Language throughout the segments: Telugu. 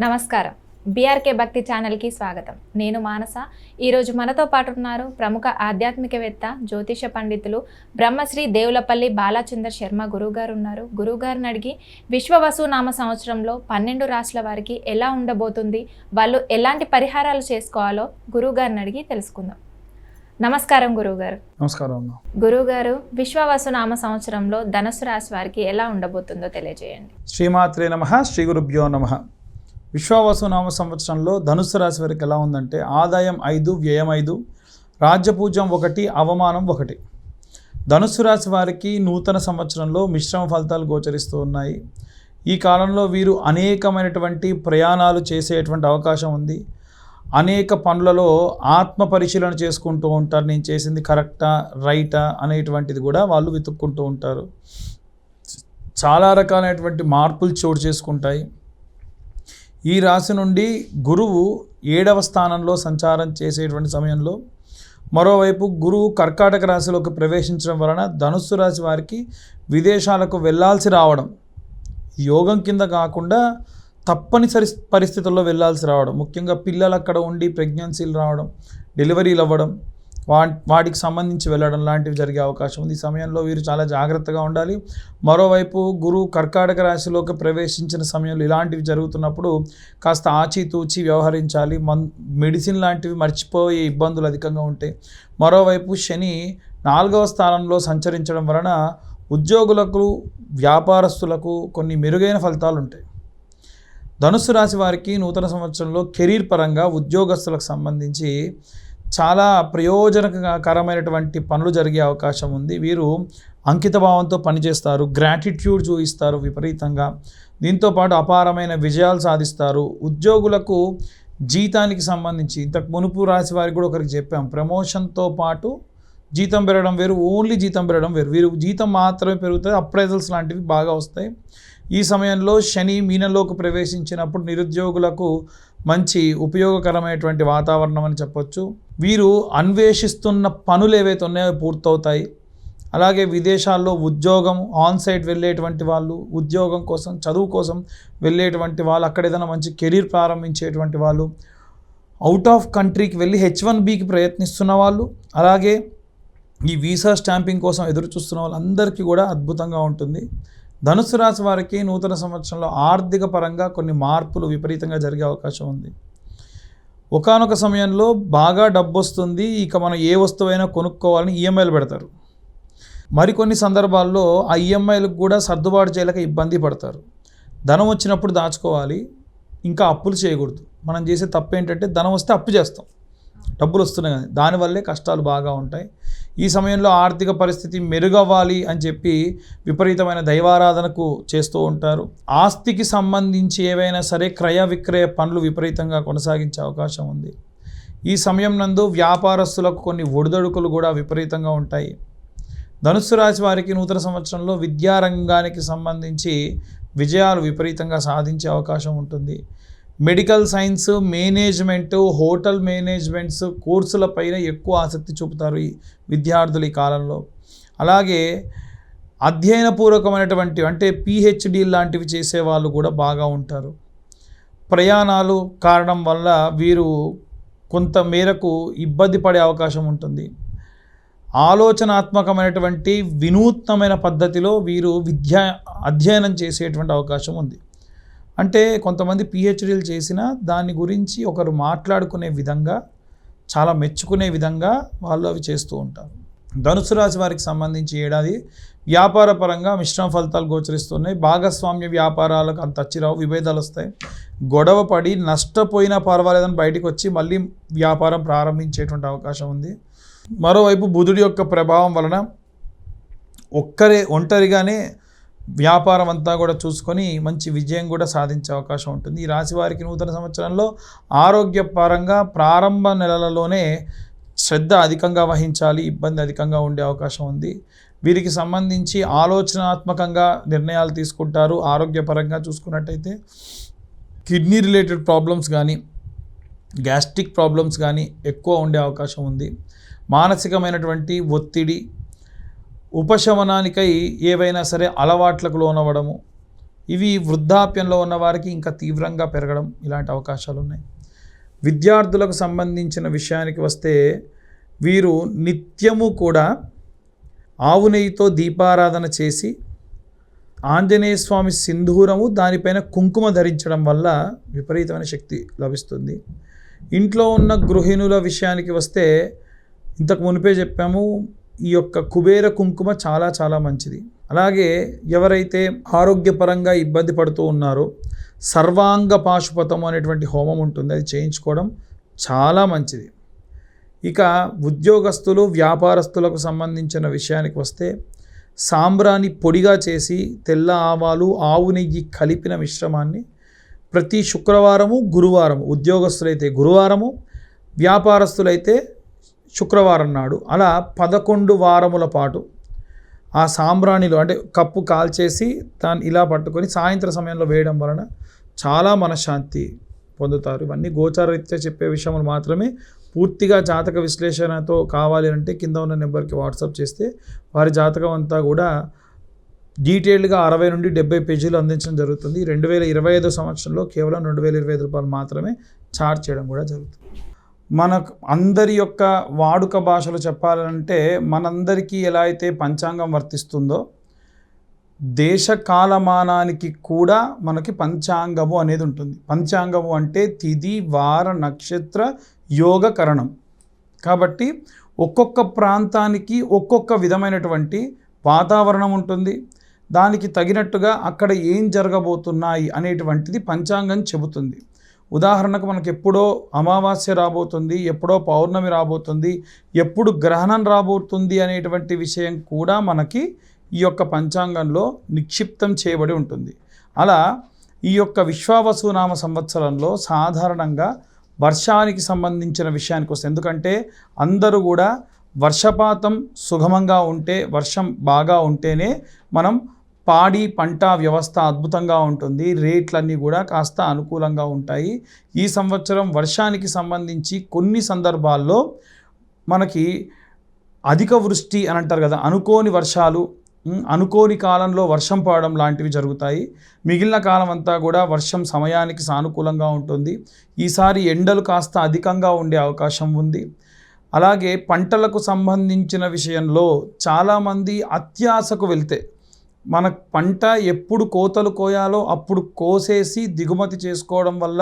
నమస్కారం. బీఆర్కే భక్తి ఛానల్కి స్వాగతం. నేను మానస. ఈరోజు మనతో పాటు ఉన్నారు ప్రముఖ ఆధ్యాత్మికవేత్త, జ్యోతిష పండితులు బ్రహ్మశ్రీ దేవులపల్లి బాలచందర్ శర్మ గురువుగారు ఉన్నారు. గురువుగారిని అడిగి విశ్వవసు నామ సంవత్సరంలో 12 రాశుల వారికి ఎలా ఉండబోతుంది, వాళ్ళు ఎలాంటి పరిహారాలు చేసుకోవాలో గురువుగారిని అడిగి తెలుసుకుందాం. నమస్కారం గురువుగారు. నమస్కారం. గురువుగారు, విశ్వవసు నామ సంవత్సరంలో ధనుసు రాశి వారికి ఎలా ఉండబోతుందో తెలియజేయండి. శ్రీమాత్రే నమః. శ్రీ గురుభ్యో నమః. విశ్వవసు నామ సంవత్సరంలో ధనుసు రాశి వారికి ఎలా ఉందంటే, ఆదాయం 5, వ్యయం 5, రాజ్యపూజ్యం 1, అవమానం 1. ధనుసు రాశి వారికి నూతన సంవత్సరంలో మిశ్రమ ఫలితాలు గోచరిస్తూ ఉన్నాయి. ఈ కాలంలో వీరు అనేకమైనటువంటి ప్రయాణాలు చేసేటువంటి అవకాశం ఉంది. అనేక పనులలో ఆత్మ పరిశీలన చేసుకుంటూ ఉంటారు. నేను చేసింది కరెక్టా, రైటా అనేటువంటిది కూడా వాళ్ళు వెతుక్కుంటూ ఉంటారు. చాలా రకాలైనటువంటి మార్పులు చోటు చేసుకుంటాయి. ఈ రాశి నుండి గురువు 7వ స్థానంలో సంచారం చేసేటువంటి సమయంలో, మరోవైపు గురువు కర్కాటక రాశిలోకి ప్రవేశించడం వలన ధనుస్సు రాశి వారికి విదేశాలకు వెళ్ళాల్సి రావడం, యోగం కింద కాకుండా తప్పనిసరి పరిస్థితుల్లో వెళ్ళాల్సి రావడం, ముఖ్యంగా పిల్లలు అక్కడ ఉండి ప్రెగ్నెన్సీలు రావడం, డెలివరీలు అవ్వడం, వాటికి సంబంధించి వెళ్ళడం లాంటివి జరిగే అవకాశం ఉంది. ఈ సమయంలో వీరు చాలా జాగ్రత్తగా ఉండాలి. మరోవైపు గురువు కర్కాటక రాశిలోకి ప్రవేశించిన సమయంలో ఇలాంటివి జరుగుతున్నప్పుడు కాస్త ఆచితూచి వ్యవహరించాలి. మెడిసిన్ లాంటివి మర్చిపోయే ఇబ్బందులు అధికంగా ఉంటాయి. మరోవైపు శని 4వ స్థానంలో సంచరించడం వలన ఉద్యోగులకు, వ్యాపారస్తులకు కొన్ని మెరుగైన ఫలితాలు ఉంటాయి. ధనుస్సు రాశి వారికి నూతన సంవత్సరంలో కెరీర్ పరంగా ఉద్యోగస్తులకు సంబంధించి చాలా ప్రయోజనకరమైనటువంటి పనులు జరిగే అవకాశం ఉంది. వీరు అంకితభావంతో పనిచేస్తారు, గ్రాటిట్యూడ్ చూపిస్తారు విపరీతంగా. దీంతోపాటు అపారమైన విజయాలు సాధిస్తారు. ఉద్యోగులకు జీతానికి సంబంధించి ఇంతకు మునుపు రాశి వారికి కూడా ఒకరికి చెప్పాం, ప్రమోషన్తో పాటు జీతం పెరగడం వేరు, ఓన్లీ జీతం పెరగడం వేరు. వీరు జీతం మాత్రమే పెరుగుతుంది, అప్రైజల్స్ లాంటివి బాగా వస్తాయి. ఈ సమయంలో శని మీనంలోకి ప్రవేశించినప్పుడు నిరుద్యోగులకు మంచి ఉపయోగకరమైనటువంటి వాతావరణం అని చెప్పొచ్చు. వీరు అన్వేషిస్తున్న పనులు ఏవైతే ఉన్నాయో పూర్తవుతాయి. అలాగే విదేశాల్లో ఉద్యోగం, ఆన్సైట్ వెళ్ళేటువంటి వాళ్ళు, ఉద్యోగం కోసం, చదువు కోసం వెళ్ళేటువంటి వాళ్ళు, అక్కడ ఏదైనా మంచి కెరీర్ ప్రారంభించేటువంటి వాళ్ళు, అవుట్ ఆఫ్ కంట్రీకి వెళ్ళి H1Bకి ప్రయత్నిస్తున్న వాళ్ళు, అలాగే ఈ వీసా స్టాంపింగ్ కోసం ఎదురు చూస్తున్న వాళ్ళందరికీ కూడా అద్భుతంగా ఉంటుంది. ధనుస్సు రాశి వారికి నూతన సంవత్సరంలో ఆర్థిక పరంగా కొన్ని మార్పులు విపరీతంగా జరిగే అవకాశం ఉంది. ఒకానొక సమయంలో బాగా డబ్బు వస్తుంది, ఇక మనం ఏ వస్తువైనా కొనుక్కోవాలని ఈఎంఐలు పెడతారు. మరికొన్ని సందర్భాల్లో ఆ ఈఎంఐలకు కూడా సర్దుబాటు చేయలేక ఇబ్బంది పడతారు. ధనం వచ్చినప్పుడు దాచుకోవాలి, ఇంకా అప్పులు చేయకూడదు. మనం చేసే తప్పు ఏంటంటే ధనం వస్తే అప్పు చేస్తాం, డబ్బులు వస్తున్నాయి కానీ దానివల్లే కష్టాలు బాగా ఉంటాయి. ఈ సమయంలో ఆర్థిక పరిస్థితి మెరుగవ్వాలి అని చెప్పి విపరీతమైన దైవారాధనకు చేస్తూ ఉంటారు. ఆస్తికి సంబంధించి ఏవైనా సరే క్రయ విక్రయ పనులు విపరీతంగా కొనసాగించే అవకాశం ఉంది. ఈ సమయం నందు వ్యాపారస్తులకు కొన్ని ఒడిదొడుకులు కూడా విపరీతంగా ఉంటాయి. ధనుస్సు రాశి వారికి నూతన సంవత్సరంలో విద్యారంగానికి సంబంధించి విజయాలు విపరీతంగా సాధించే అవకాశం ఉంటుంది. Medical science, management, hotel managements కోర్సులపైన ఎక్కువ ఆసక్తి చూపుతారు ఈ విద్యార్థులు ఈ కాలంలో. అలాగే అధ్యయనపూర్వకమైనటువంటి అంటే PhD లాంటివి చేసేవాళ్ళు కూడా బాగా ఉంటారు. ప్రయాణాలు కారణం వల్ల వీరు కొంత మేరకు ఇబ్బంది పడే అవకాశం ఉంటుంది. ఆలోచనాత్మకమైనటువంటి వినూత్నమైన పద్ధతిలో వీరు అధ్యయనం చేసేటువంటి అవకాశం ఉంది. అంటే కొంతమంది PhDలు చేసినా దాని గురించి ఒకరు మాట్లాడుకునే విధంగా, చాలా మెచ్చుకునే విధంగా వాళ్ళు అవి చేస్తూ ఉంటారు. ధనుసు రాశి వారికి సంబంధించి ఏడాది వ్యాపార పరంగా మిశ్రమ ఫలితాలు గోచరిస్తున్నాయి. భాగస్వామ్య వ్యాపారాలకు అంత అచ్చిరావు, విభేదాలు వస్తాయి. గొడవ పడి నష్టపోయినా పర్వాలేదని బయటకు వచ్చి మళ్ళీ వ్యాపారం ప్రారంభించేటువంటి అవకాశం ఉంది. మరోవైపు బుధుడి యొక్క ప్రభావం వలన ఒంటరిగానే వ్యాపారం అంతా కూడా చూసుకొని మంచి విజయం కూడా సాధించే అవకాశం ఉంటుంది. ఈ రాశి వారికి నూతన సంవత్సరంలో ఆరోగ్యపరంగా ప్రారంభ నెలలలోనే శ్రద్ధ అధికంగా వహించాలి, ఇబ్బంది అధికంగా ఉండే అవకాశం ఉంది. వీరికి సంబంధించి ఆలోచనాత్మకంగా నిర్ణయాలు తీసుకుంటారు. ఆరోగ్యపరంగా చూసుకున్నట్టయితే కిడ్నీ రిలేటెడ్ ప్రాబ్లమ్స్ కానీ, గ్యాస్ట్రిక్ ప్రాబ్లమ్స్ కానీ ఎక్కువ ఉండే అవకాశం ఉంది. మానసికమైనటువంటి ఒత్తిడి, ఉపశమనానికై ఏవైనా సరే అలవాట్లకు లోనవ్వడము, ఇవి వృద్ధాప్యంలో ఉన్న వారికి ఇంకా తీవ్రంగా పెరగడం ఇలాంటి అవకాశాలు ఉన్నాయి. విద్యార్థులకు సంబంధించిన విషయానికి వస్తే వీరు నిత్యము కూడా ఆవు నెయ్యితో దీపారాధన చేసి ఆంజనేయ స్వామి సింధూరము దానిపైన కుంకుమ ధరించడం వల్ల విపరీతమైన శక్తి లభిస్తుంది. ఇంట్లో ఉన్న గృహిణుల విషయానికి వస్తే ఇంతకు మునిపే చెప్పాము, ఈ యొక్క కుబేర కుంకుమ చాలా చాలా మంచిది. అలాగే ఎవరైతే ఆరోగ్యపరంగా ఇబ్బంది పడుతూ ఉన్నారో సర్వాంగ పాశుపతం అనేటువంటి హోమం ఉంటుంది, అది చేయించుకోవడం చాలా మంచిది. ఇక ఉద్యోగస్తులు వ్యాపారస్తులకు సంబంధించిన విషయానికి వస్తే సాంబ్రాణి పొడిగా చేసి తెల్ల ఆవాలు ఆవు నెయ్యి కలిపిన మిశ్రమాన్ని ప్రతి శుక్రవారము గురువారము, ఉద్యోగస్తులైతే గురువారము, వ్యాపారస్తులైతే శుక్రవారం నాడు అలా 11 వారముల పాటు ఆ సాంబ్రాణిలో అంటే కప్పు కాల్చేసి దాన్ని ఇలా పట్టుకొని సాయంత్రం సమయంలో వేయడం వలన చాలా మనశ్శాంతి పొందుతారు. ఇవన్నీ గోచారరీత్యా చెప్పే విషయములు మాత్రమే. పూర్తిగా జాతక విశ్లేషణతో కావాలి అంటే కింద ఉన్న నెంబర్కి వాట్సాప్ చేస్తే వారి జాతకం అంతా కూడా డీటెయిల్డ్గా 60 నుండి 70 పేజీలు అందించడం జరుగుతుంది. 2025 సంవత్సరంలో కేవలం 2025 రూపాయలు మాత్రమే ఛార్జ్ చేయడం కూడా జరుగుతుంది. మనకు అందరి యొక్క వాడుక భాషలు చెప్పాలంటే మనందరికీ ఎలా అయితే పంచాంగం వర్తిస్తుందో దేశ కాలమానానికి కూడా మనకి పంచాంగము అనేది ఉంటుంది. పంచాంగము అంటే తిథి వార నక్షత్ర యోగ కరణం. కాబట్టి ఒక్కొక్క ప్రాంతానికి ఒక్కొక్క విధమైనటువంటి వాతావరణం ఉంటుంది. దానికి తగినట్టుగా అక్కడ ఏం జరగబోతున్నాయి అనేటువంటిది పంచాంగం చెబుతుంది. ఉదాహరణకు మనకు ఎప్పుడో అమావాస్య రాబోతుంది, ఎప్పుడో పౌర్ణమి రాబోతుంది, ఎప్పుడు గ్రహణం రాబోతుంది అనేటువంటి విషయం కూడా మనకి ఈ యొక్క పంచాంగంలో నిక్షిప్తం చేయబడి ఉంటుంది. అలా ఈ యొక్క విశ్వావసునామ సంవత్సరంలో సాధారణంగా వర్షానికి సంబంధించిన విషయానికి వస్తే, ఎందుకంటే అందరూ కూడా వర్షపాతం సుగమంగా ఉంటే, వర్షం బాగా ఉంటేనే మనం పాడి పంట వ్యవస్థ అద్భుతంగా ఉంటుంది, రేట్లన్నీ కూడా కాస్త అనుకూలంగా ఉంటాయి. ఈ సంవత్సరం వర్షానికి సంబంధించి కొన్ని సందర్భాల్లో మనకి అధిక వృష్టి అని అంటారు కదా, అనుకోని వర్షాలు, అనుకోని కాలంలో వర్షం పడడం లాంటివి జరుగుతాయి. మిగిలిన కాలం అంతా కూడా వర్షం సమయానికి సానుకూలంగా ఉంటుంది. ఈసారి ఎండలు కాస్త అధికంగా ఉండే అవకాశం ఉంది. అలాగే పంటలకు సంబంధించిన విషయంలో చాలామంది అత్యాశకు వెళ్తే మన పంట ఎప్పుడు కోతలు కోయాలో అప్పుడు కోసేసి దిగుమతి చేసుకోవడం వల్ల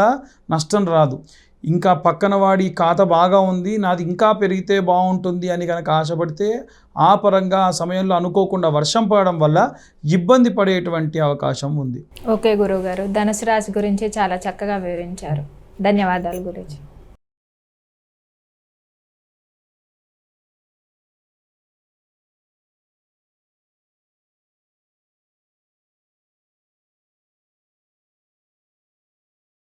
నష్టం రాదు. ఇంకా పక్కన వాడి ఖాతా బాగా ఉంది, నాది ఇంకా పెరిగితే బాగుంటుంది అని కనుక ఆశపడితే ఆ పరంగా ఆ సమయంలో అనుకోకుండా వర్షం పడడం వల్ల ఇబ్బంది పడేటువంటి అవకాశం ఉంది. ఓకే గురువుగారు, ధనుసు రాశి గురించి చాలా చక్కగా వివరించారు. ధన్యవాదాలు గురూజీ.